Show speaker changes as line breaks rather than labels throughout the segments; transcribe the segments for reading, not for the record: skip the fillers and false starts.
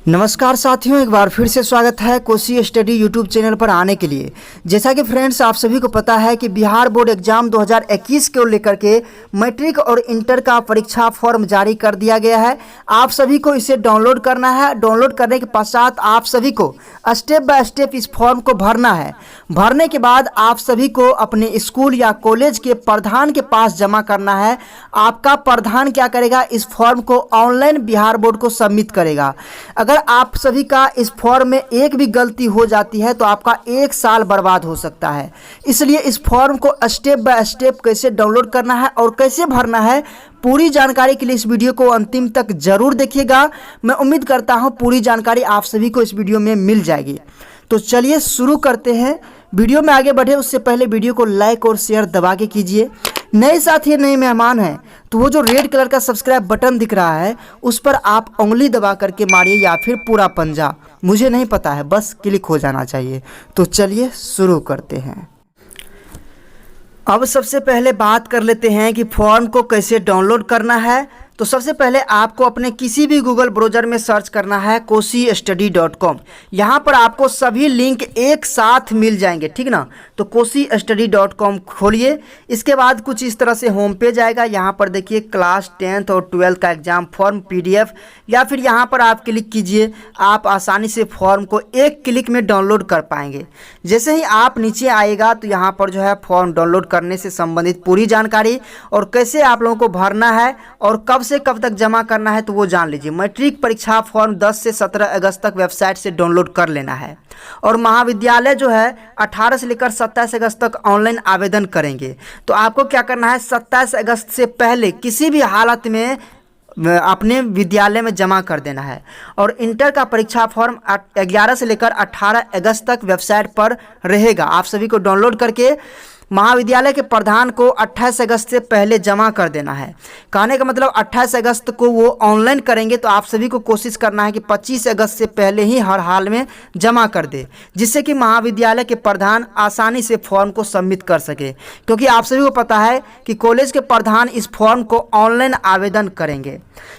नमस्कार साथियों, एक बार फिर से स्वागत है कोसी स्टडी यूट्यूब चैनल पर आने के लिए। जैसा कि फ्रेंड्स आप सभी को पता है कि बिहार बोर्ड एग्जाम 2021 को लेकर के मैट्रिक और इंटर का परीक्षा फॉर्म जारी कर दिया गया है। आप सभी को इसे डाउनलोड करना है। डाउनलोड करने के पश्चात आप सभी को स्टेप बाय स्टेप इस फॉर्म को भरना है। भरने के बाद आप सभी को अपने स्कूल या कॉलेज के प्रधान के पास जमा करना है। आपका प्रधान क्या करेगा, इस फॉर्म को ऑनलाइन बिहार बोर्ड को सबमिट करेगा। अगर आप सभी का इस फॉर्म में एक भी गलती हो जाती है तो आपका 1 साल बर्बाद हो सकता है। इसलिए इस फॉर्म को स्टेप बाय स्टेप कैसे डाउनलोड करना है और कैसे भरना है, पूरी जानकारी के लिए इस वीडियो को अंतिम तक जरूर देखिएगा। मैं उम्मीद करता हूं पूरी जानकारी आप सभी को इस वीडियो में मिल जाएगी। तो चलिए शुरू करते हैं। वीडियो में आगे बढ़े उससे पहले वीडियो को लाइक और शेयर दबा के कीजिए। नए साथी नए मेहमान हैं तो वो जो रेड कलर का सब्सक्राइब बटन दिख रहा है उस पर आप उंगली दबा करके मारिए या फिर पूरा पंजा, मुझे नहीं पता है, बस क्लिक हो जाना चाहिए। तो चलिए शुरू करते हैं। अब सबसे पहले बात कर लेते हैं कि फॉर्म को कैसे डाउनलोड करना है। तो सबसे पहले आपको अपने किसी भी गूगल ब्राउज़र में सर्च करना है kosistudy.com। यहाँ पर आपको सभी लिंक एक साथ मिल जाएंगे, ठीक ना। तो kosistudy.com खोलिए। इसके बाद कुछ इस तरह से होम पेज आएगा। यहाँ पर देखिए क्लास 10th और 12th का एग्जाम फॉर्म PDF, या फिर यहाँ पर आप क्लिक कीजिए। आप आसानी से फॉर्म को एक क्लिक में डाउनलोड कर पाएंगे। जैसे ही आप नीचे आएगा तो यहाँ पर जो है फॉर्म डाउनलोड करने से संबंधित पूरी जानकारी और कैसे आप लोगों को भरना है और कब से कब तक जमा करना है तो वो जान लीजिए। मैट्रिक परीक्षा फॉर्म 10 से 17 अगस्त तक वेबसाइट से डाउनलोड कर लेना है। और महाविद्यालय जो है 18 से लेकर 27 अगस्त तक ऑनलाइन आवेदन करेंगे। तो आपको क्या करना है, 27 अगस्त से पहले किसी भी हालत में अपने विद्यालय में जमा कर देना है। और इंटर का परीक्षा फॉर्म 11 से लेकर 18 अगस्त तक वेबसाइट पर रहेगा। आप सभी को डाउनलोड करके महाविद्यालय के प्रधान को 28 अगस्त से पहले जमा कर देना है। कहने का मतलब 28 अगस्त को वो ऑनलाइन करेंगे, तो आप सभी को कोशिश करना है कि 25 अगस्त से पहले ही हर हाल में जमा कर दे, जिससे कि महाविद्यालय के प्रधान आसानी से फॉर्म को सबमिट कर सके। क्योंकि आप सभी को पता है कि कॉलेज के प्रधान इस फॉर्म को ऑनलाइन आवेदन करेंगे।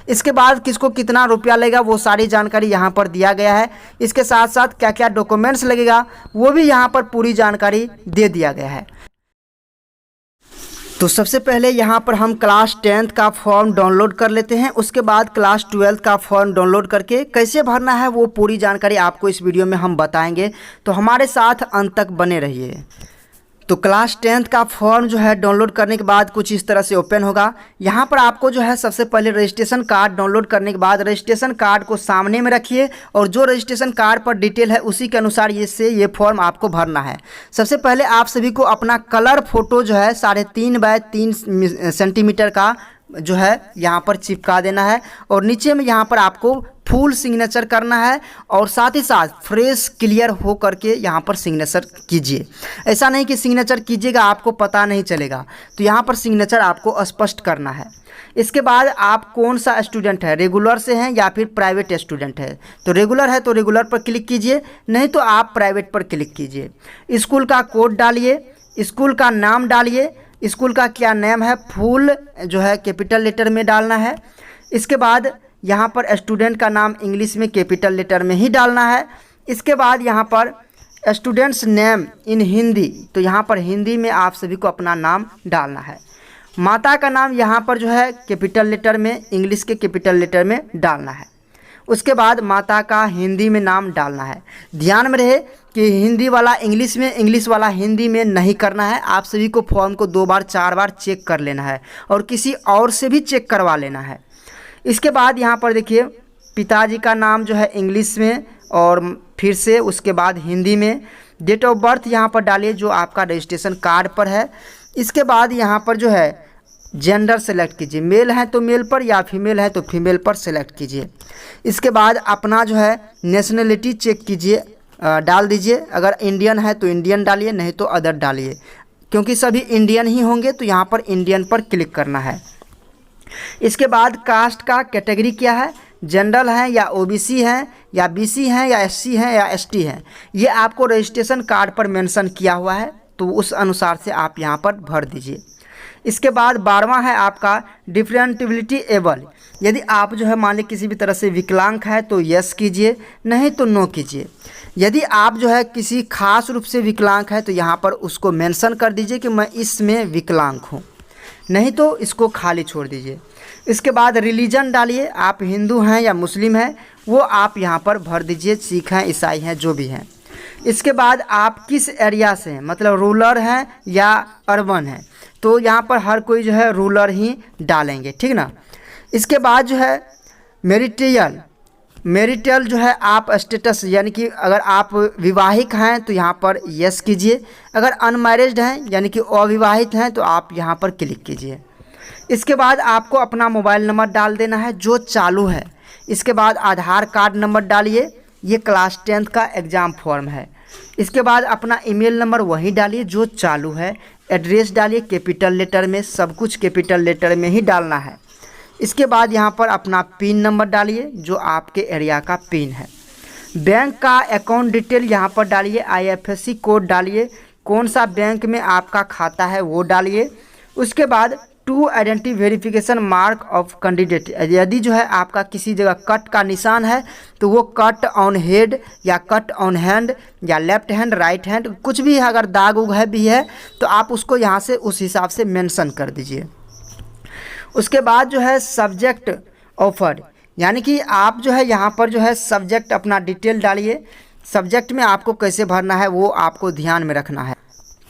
इसके बाद किसको कितना रुपया लगेगा वो सारी जानकारी यहाँ पर दिया गया है। इसके साथ साथ क्या क्या डॉक्यूमेंट्स लगेगा वो भी यहाँ पर पूरी जानकारी दे दिया गया है। तो सबसे पहले यहाँ पर हम क्लास 10th का फॉर्म डाउनलोड कर लेते हैं। उसके बाद क्लास 12th का फॉर्म डाउनलोड करके कैसे भरना है वो पूरी जानकारी आपको इस वीडियो में हम बताएंगे। तो हमारे साथ अंत तक बने रहिए। तो क्लास 10th का फॉर्म जो है डाउनलोड करने के बाद कुछ इस तरह से ओपन होगा। यहाँ पर आपको जो है सबसे पहले रजिस्ट्रेशन कार्ड डाउनलोड करने के बाद रजिस्ट्रेशन कार्ड को सामने में रखिए और जो रजिस्ट्रेशन कार्ड पर डिटेल है उसी के अनुसार ये फॉर्म आपको भरना है। सबसे पहले आप सभी को अपना कलर फोटो जो है 3.5 बाय 3 सेंटीमीटर का जो है यहाँ पर चिपका देना है। और नीचे में यहाँ पर आपको फुल सिग्नेचर करना है और साथ ही साथ फ्रेश क्लियर हो करके यहाँ पर सिग्नेचर कीजिए। ऐसा नहीं कि सिग्नेचर कीजिएगा आपको पता नहीं चलेगा, तो यहाँ पर सिग्नेचर आपको स्पष्ट करना है। इसके बाद आप कौन सा स्टूडेंट है, रेगुलर से हैं या फिर प्राइवेट स्टूडेंट है। तो रेगुलर है तो रेगुलर पर क्लिक कीजिए, नहीं तो आप प्राइवेट पर क्लिक कीजिए। स्कूल का कोड डालिए, स्कूल का नाम डालिए, स्कूल का क्या नेम है फुल जो है कैपिटल लेटर में डालना है। इसके बाद यहाँ पर स्टूडेंट का नाम इंग्लिश में कैपिटल लेटर में ही डालना है। इसके बाद यहाँ पर स्टूडेंट्स नेम इन हिंदी, तो यहाँ पर हिंदी में आप सभी को अपना नाम डालना है। माता का नाम यहाँ पर जो है कैपिटल लेटर में इंग्लिश के कैपिटल लेटर में डालना है। उसके बाद माता का हिंदी में नाम डालना है। ध्यान में रहे कि हिंदी वाला इंग्लिश में, इंग्लिश वाला हिंदी में नहीं करना है। आप सभी को फॉर्म को 2 बार 4 बार चेक कर लेना है और किसी और से भी चेक करवा लेना है। इसके बाद यहाँ पर देखिए पिताजी का नाम जो है इंग्लिश में और फिर से उसके बाद हिंदी में। डेट ऑफ बर्थ यहाँ पर डालिए जो आपका रजिस्ट्रेशन कार्ड पर है। इसके बाद यहाँ पर जो है जेंडर सेलेक्ट कीजिए, मेल है तो मेल पर या फीमेल है तो फीमेल पर सेलेक्ट कीजिए। इसके बाद अपना जो है नेशनलिटी चेक कीजिए, डाल दीजिए। अगर इंडियन है तो इंडियन डालिए, नहीं तो अदर डालिए। क्योंकि सभी इंडियन ही होंगे तो यहाँ पर इंडियन पर क्लिक करना है। इसके बाद कास्ट का कैटेगरी क्या है, जनरल है या OBC है या BC है या SC है या ST है, ये आपको रजिस्ट्रेशन कार्ड पर मेंशन किया हुआ है, तो उस अनुसार से आप यहाँ पर भर दीजिए। इसके बाद 12वां है आपका डिफरेंटिबिलिटी एबल। यदि आप जो है मान लीजिए किसी भी तरह से विकलांग है तो यस कीजिए, नहीं तो नो कीजिए। यदि आप जो है किसी खास रूप से विकलांग है तो यहाँ पर उसको मेंशन कर दीजिए कि मैं इसमें विकलांग हूँ, नहीं तो इसको खाली छोड़ दीजिए। इसके बाद रिलीजन डालिए, आप हिंदू हैं या मुस्लिम हैं वो आप यहाँ पर भर दीजिए, सिख हैं ईसाई हैं जो भी हैं। इसके बाद आप किस एरिया से हैं, मतलब रूरल हैं या अर्बन हैं, तो यहाँ पर हर कोई जो है रूरल ही डालेंगे, ठीक ना। इसके बाद जो है मैरिटल जो है आप स्टेटस, यानी कि अगर आप विवाहित हैं तो यहाँ पर यस कीजिए, अगर अनमैरिड हैं यानी कि अविवाहित हैं तो आप यहाँ पर क्लिक कीजिए। इसके बाद आपको अपना मोबाइल नंबर डाल देना है जो चालू है। इसके बाद आधार कार्ड नंबर डालिए, ये क्लास 10th का एग्ज़ाम फॉर्म है। इसके बाद अपना ईमेल नंबर वही डालिए जो चालू है। एड्रेस डालिए कैपिटल लेटर में, सब कुछ कैपिटल लेटर में ही डालना है। इसके बाद यहाँ पर अपना पिन नंबर डालिए जो आपके एरिया का पिन है। बैंक का अकाउंट डिटेल यहाँ पर डालिए, IFSC कोड डालिए, कौन सा बैंक में आपका खाता है वो डालिए। उसके बाद two identity verification mark of candidate, यदि जो है आपका किसी जगह कट का निशान है तो वो कट ऑन हेड या कट ऑन हैंड या लेफ्ट हैंड राइट हैंड कुछ भी है, अगर दाग उग है भी है तो आप उसको यहाँ से उस हिसाब से मेंशन कर दीजिए। उसके बाद जो है सब्जेक्ट ऑफर्ड, यानी कि आप जो है यहाँ पर जो है सब्जेक्ट अपना डिटेल डालिए। सब्जेक्ट में आपको कैसे भरना है वो आपको ध्यान में रखना है।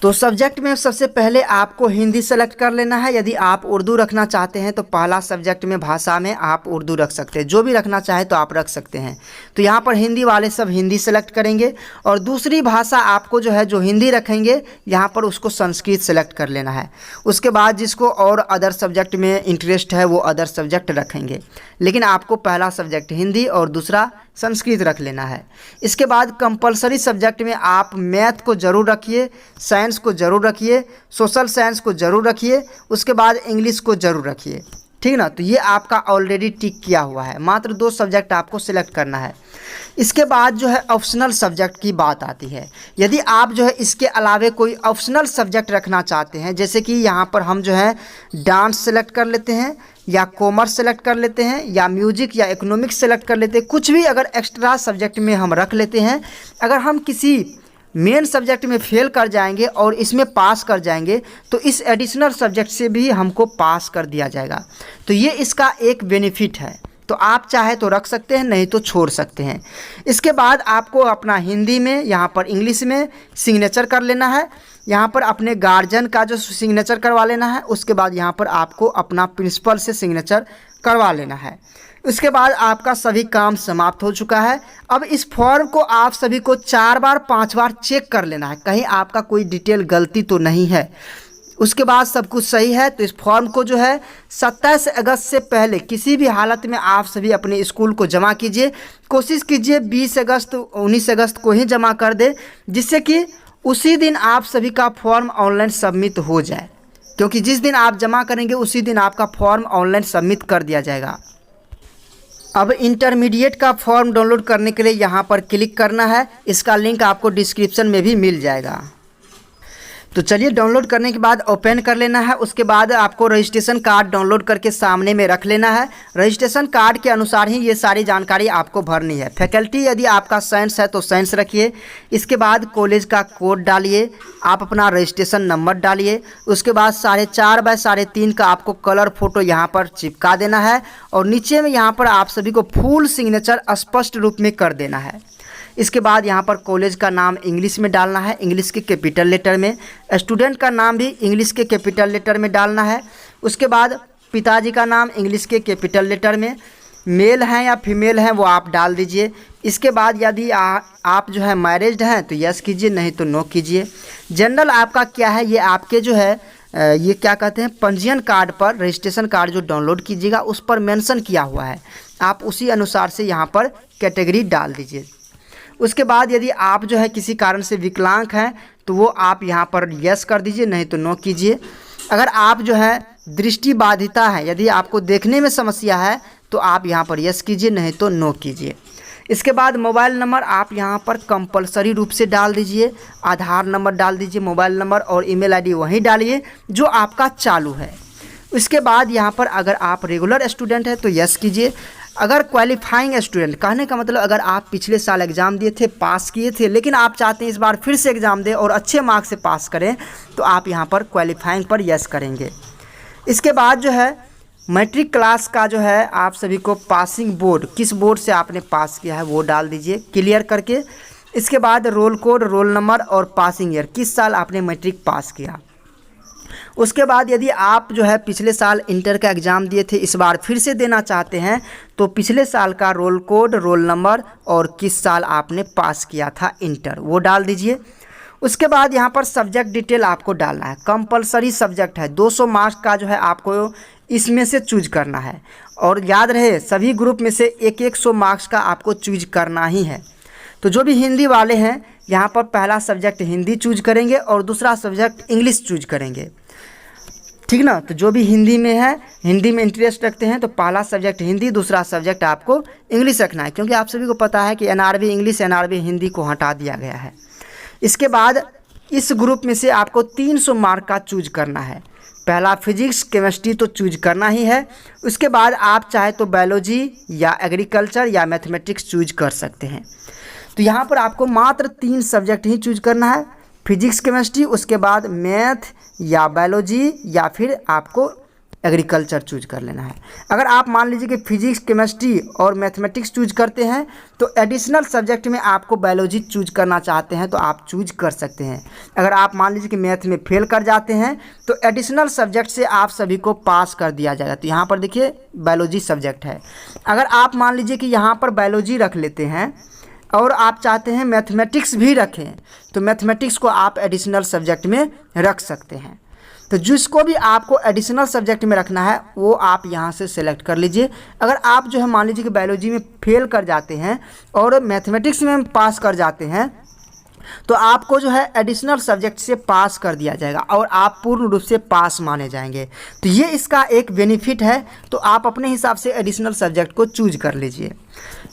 तो सब्जेक्ट में सबसे पहले आपको हिंदी सेलेक्ट कर लेना है। यदि आप उर्दू रखना चाहते हैं तो पहला सब्जेक्ट में भाषा में आप उर्दू रख सकते हैं, जो भी रखना चाहे तो आप रख सकते हैं। तो यहाँ पर हिंदी वाले सब हिंदी सेलेक्ट करेंगे और दूसरी भाषा आपको जो है जो हिंदी रखेंगे यहाँ पर उसको संस्कृत सेलेक्ट कर लेना है। उसके बाद जिसको और अदर सब्जेक्ट में इंटरेस्ट है वो अदर सब्जेक्ट रखेंगे, लेकिन आपको पहला सब्जेक्ट हिंदी और दूसरा संस्कृत रख लेना है। इसके बाद कंपलसरी सब्जेक्ट में आप मैथ को ज़रूर रखिए, साइंस को ज़रूर रखिए, सोशल साइंस को ज़रूर रखिए, उसके बाद इंग्लिश को ज़रूर रखिए, ठीक ना। तो ये आपका ऑलरेडी टिक किया हुआ है, मात्र 2 सब्जेक्ट आपको सिलेक्ट करना है। इसके बाद जो है ऑप्शनल सब्जेक्ट की बात आती है। यदि आप जो है इसके अलावे कोई ऑप्शनल सब्जेक्ट रखना चाहते हैं, जैसे कि यहाँ पर हम जो है डांस सेलेक्ट कर लेते हैं या कॉमर्स सेलेक्ट कर लेते हैं या म्यूजिक या इकोनॉमिक्स सेलेक्ट कर लेते हैं, कुछ भी अगर एक्स्ट्रा सब्जेक्ट में हम रख लेते हैं, अगर हम किसी मेन सब्जेक्ट में फेल कर जाएंगे और इसमें पास कर जाएंगे तो इस एडिशनल सब्जेक्ट से भी हमको पास कर दिया जाएगा। तो ये इसका एक बेनिफिट है। तो आप चाहे तो रख सकते हैं, नहीं तो छोड़ सकते हैं। इसके बाद आपको अपना हिंदी में यहाँ पर इंग्लिश में सिग्नेचर कर लेना है। यहाँ पर अपने गार्जियन का जो सिग्नेचर करवा लेना है। उसके बाद यहाँ पर आपको अपना प्रिंसिपल से सिग्नेचर करवा लेना है। उसके बाद आपका सभी काम समाप्त हो चुका है। अब इस फॉर्म को आप सभी को 4 बार 5 बार चेक कर लेना है, कहीं आपका कोई डिटेल गलती तो नहीं है। उसके बाद सब कुछ सही है तो इस फॉर्म को जो है 27 अगस्त से पहले किसी भी हालत में आप सभी अपने स्कूल को जमा कीजिए। कोशिश कीजिए 20 अगस्त 19 अगस्त को ही जमा कर दे, जिससे कि उसी दिन आप सभी का फॉर्म ऑनलाइन सबमिट हो जाए, क्योंकि जिस दिन आप जमा करेंगे उसी दिन आपका फॉर्म ऑनलाइन सबमिट कर दिया जाएगा। अब इंटरमीडिएट का फॉर्म डाउनलोड करने के लिए यहाँ पर क्लिक करना है। इसका लिंक आपको डिस्क्रिप्शन में भी मिल जाएगा। तो चलिए डाउनलोड करने के बाद ओपन कर लेना है। उसके बाद आपको रजिस्ट्रेशन कार्ड डाउनलोड करके सामने में रख लेना है। रजिस्ट्रेशन कार्ड के अनुसार ही ये सारी जानकारी आपको भरनी है। फैकल्टी यदि आपका साइंस है तो साइंस रखिए। इसके बाद कॉलेज का कोड डालिए, आप अपना रजिस्ट्रेशन नंबर डालिए। उसके बाद 4.5 बाय 3.5 का आपको कलर फोटो यहाँ पर चिपका देना है और नीचे में यहाँ पर आप सभी को फुल सिग्नेचर स्पष्ट रूप में कर देना है। इसके बाद यहाँ पर कॉलेज का नाम इंग्लिश में डालना है, इंग्लिश के कैपिटल लेटर में। स्टूडेंट का नाम भी इंग्लिश के कैपिटल लेटर में डालना है। उसके बाद पिताजी का नाम इंग्लिश के कैपिटल लेटर में, मेल हैं या फीमेल हैं वो आप डाल दीजिए। इसके बाद यदि आप जो है मैरिज्ड हैं तो यस कीजिए, नहीं तो नो कीजिए। जनरल आपका क्या है, ये आपके जो है ये क्या कहते हैं पंजीयन कार्ड पर, रजिस्ट्रेशन कार्ड जो डाउनलोड कीजिएगा उस पर मेंशन किया हुआ है, आप उसी अनुसार से यहाँ पर कैटेगरी डाल दीजिए। उसके बाद यदि आप जो है किसी कारण से विकलांग हैं तो वो आप यहाँ पर यस कर दीजिए, नहीं तो नो कीजिए। अगर आप जो है दृष्टि बाधिता है, यदि आपको देखने में समस्या है तो आप यहाँ पर यस कीजिए, नहीं तो नो कीजिए। इसके बाद मोबाइल नंबर आप यहाँ पर कंपलसरी रूप से डाल दीजिए, आधार नंबर डाल दीजिए, मोबाइल नंबर और ईमेल आईडी वहीं डालिए जो आपका चालू है। इसके बाद यहाँ पर अगर आप रेगुलर स्टूडेंट हैं तो यस कीजिए। अगर क्वालिफाइंग स्टूडेंट, कहने का मतलब अगर आप पिछले साल एग्ज़ाम दिए थे, पास किए थे, लेकिन आप चाहते हैं इस बार फिर से एग्ज़ाम दें और अच्छे मार्क्स से पास करें, तो आप यहाँ पर क्वालिफाइंग पर यस करेंगे। इसके बाद जो है मैट्रिक क्लास का जो है आप सभी को पासिंग बोर्ड, किस बोर्ड से आपने पास किया है वो डाल दीजिए क्लियर करके। इसके बाद रोल कोड, रोल नंबर और पासिंग ईयर, किस साल आपने मैट्रिक पास किया। उसके बाद यदि आप जो है पिछले साल इंटर का एग्ज़ाम दिए थे, इस बार फिर से देना चाहते हैं, तो पिछले साल का रोल कोड, रोल नंबर और किस साल आपने पास किया था इंटर, वो डाल दीजिए। उसके बाद यहाँ पर सब्जेक्ट डिटेल आपको डालना है। कंपलसरी सब्जेक्ट है, 200 मार्क्स का जो है आपको इसमें से चूज करना है। और याद रहे सभी ग्रुप में से 100 मार्क्स का आपको चूज करना ही है। तो जो भी हिंदी वाले हैं यहाँ पर पहला सब्जेक्ट हिंदी चूज करेंगे और दूसरा सब्जेक्ट इंग्लिश चूज करेंगे, ठीक ना। तो जो भी हिंदी में है, हिंदी में इंटरेस्ट रखते हैं, तो पहला सब्जेक्ट हिंदी, दूसरा सब्जेक्ट आपको इंग्लिश रखना है, क्योंकि आप सभी को पता है कि एनआरबी इंग्लिश, एनआरबी हिंदी को हटा दिया गया है। इसके बाद इस ग्रुप में से आपको 300 मार्क का चूज करना है। पहला फिजिक्स, केमिस्ट्री तो चूज करना ही है। उसके बाद आप चाहे तो बायोलॉजी या एग्रीकल्चर या मैथमेटिक्स चूज कर सकते हैं। तो यहाँ पर आपको मात्र 3 सब्जेक्ट ही चूज करना है, फिजिक्स, केमिस्ट्री, उसके बाद मैथ या बायोलॉजी या फिर आपको एग्रीकल्चर चूज कर लेना है। अगर आप मान लीजिए कि फिजिक्स, केमिस्ट्री और मैथमेटिक्स चूज करते हैं तो एडिशनल सब्जेक्ट में आपको बायोलॉजी चूज करना चाहते हैं तो आप चूज कर सकते हैं। अगर आप मान लीजिए कि मैथ में फेल कर जाते हैं तो एडिशनल सब्जेक्ट से आप सभी को पास कर दिया जाएगा। तो यहाँ पर देखिए बायोलॉजी सब्जेक्ट है। अगर आप मान लीजिए कि यहाँ पर बायोलॉजी रख लेते हैं और आप चाहते हैं मैथमेटिक्स भी रखें, तो मैथमेटिक्स को आप एडिशनल सब्जेक्ट में रख सकते हैं। तो जिसको भी आपको एडिशनल सब्जेक्ट में रखना है वो आप यहाँ से सिलेक्ट कर लीजिए। अगर आप जो है मान लीजिए कि बायोलॉजी में फेल कर जाते हैं और मैथमेटिक्स में पास कर जाते हैं, तो आपको जो है एडिशनल सब्जेक्ट से पास कर दिया जाएगा और आप पूर्ण रूप से पास माने जाएंगे। तो ये इसका एक बेनिफिट है। तो आप अपने हिसाब से एडिशनल सब्जेक्ट को चूज कर लीजिए।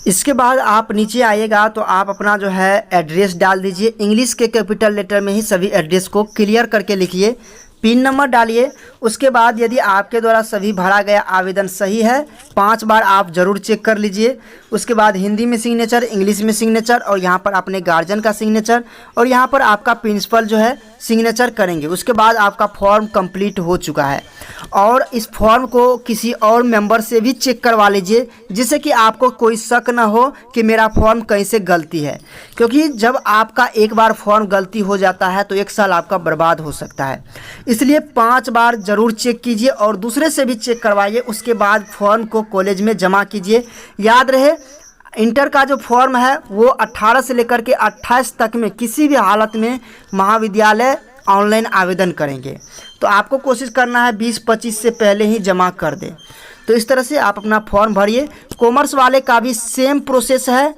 इसके बाद आप नीचे आइएगा तो आप अपना जो है एड्रेस डाल दीजिए। इंग्लिश के कैपिटल लेटर में ही सभी एड्रेस को क्लियर करके लिखिए। पिन नंबर डालिए। उसके बाद यदि आपके द्वारा सभी भरा गया आवेदन सही है 5 बार आप ज़रूर चेक कर लीजिए। उसके बाद हिंदी में सिग्नेचर, इंग्लिश में सिग्नेचर और यहाँ पर अपने गार्जियन का सिग्नेचर और यहाँ पर आपका प्रिंसिपल जो है सिग्नेचर करेंगे। उसके बाद आपका फॉर्म कंप्लीट हो चुका है और इस फॉर्म को किसी और मेंबर से भी चेक करवा लीजिए, जिससे कि आपको कोई शक ना हो कि मेरा फॉर्म कहीं से गलती है। क्योंकि जब आपका एक बार फॉर्म गलती हो जाता है तो 1 साल आपका बर्बाद हो सकता है। इसलिए 5 बार ज़रूर चेक कीजिए और दूसरे से भी चेक करवाइए। उसके बाद फॉर्म को कॉलेज में जमा कीजिए। याद रहे इंटर का जो फॉर्म है वो 18 से लेकर के 28 तक में किसी भी हालत में महाविद्यालय ऑनलाइन आवेदन करेंगे। तो आपको कोशिश करना है 20-25 से पहले ही जमा कर दें। तो इस तरह से आप अपना फॉर्म भरिए। कॉमर्स वाले का भी सेम प्रोसेस है।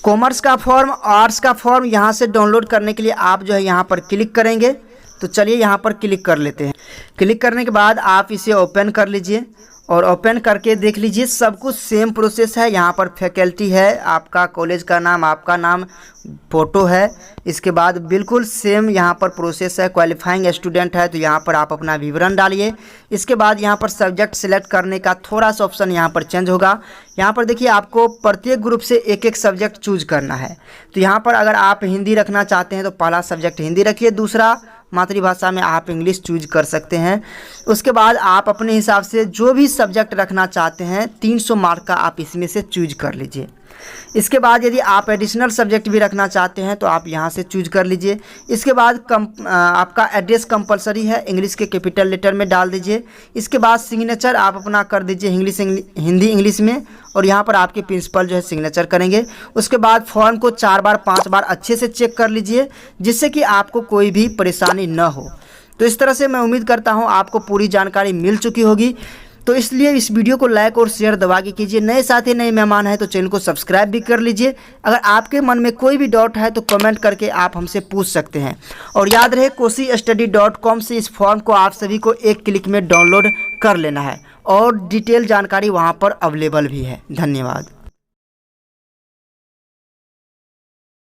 कॉमर्स का फॉर्म, आर्ट्स का फॉर्म यहाँ से डाउनलोड करने के लिए आप जो है यहाँ पर क्लिक करेंगे। तो चलिए यहाँ पर क्लिक कर लेते हैं। क्लिक करने के बाद आप इसे ओपन कर लीजिए और ओपन करके देख लीजिए सब कुछ सेम प्रोसेस है। यहाँ पर फैकल्टी है, आपका कॉलेज का नाम, आपका नाम, फ़ोटो है। इसके बाद बिल्कुल सेम यहाँ पर प्रोसेस है। क्वालिफाइंग स्टूडेंट है तो यहाँ पर आप अपना विवरण डालिए। इसके बाद यहाँ पर सब्जेक्ट सिलेक्ट करने का थोड़ा सा ऑप्शन यहाँ पर चेंज होगा। यहाँ पर देखिए आपको प्रत्येक ग्रुप से एक एक सब्जेक्ट चूज करना है। तो यहाँ पर अगर आप हिंदी रखना चाहते हैं तो पहला सब्जेक्ट हिंदी रखिए, दूसरा मातृभाषा में आप इंग्लिश चूज कर सकते हैं। उसके बाद आप अपने हिसाब से जो भी सब्जेक्ट रखना चाहते हैं 300 मार्क का आप इसमें से चूज कर लीजिए। इसके बाद यदि आप एडिशनल सब्जेक्ट भी रखना चाहते हैं तो आप यहाँ से चूज कर लीजिए। इसके बाद आपका एड्रेस कंपलसरी है, इंग्लिश के कैपिटल लेटर में डाल दीजिए। इसके बाद सिग्नेचर आप अपना कर दीजिए हिंदी इंग्लिश में और यहाँ पर आपके प्रिंसिपल जो है सिग्नेचर करेंगे। उसके बाद फॉर्म को 4 बार 5 बार अच्छे से चेक कर लीजिए, जिससे कि आपको कोई भी परेशानी न हो। तो इस तरह से मैं उम्मीद करता हूँ आपको पूरी जानकारी मिल चुकी होगी। तो इसलिए इस वीडियो को लाइक और शेयर दबा के कीजिए। नए साथी, नए मेहमान हैं तो चैनल को सब्सक्राइब भी कर लीजिए। अगर आपके मन में कोई भी डाउट है तो कमेंट करके आप हमसे पूछ सकते हैं। और याद रहे kosistudy.com से इस फॉर्म को आप सभी को एक क्लिक में डाउनलोड कर लेना है और डिटेल जानकारी वहां पर अवेलेबल भी है। धन्यवाद।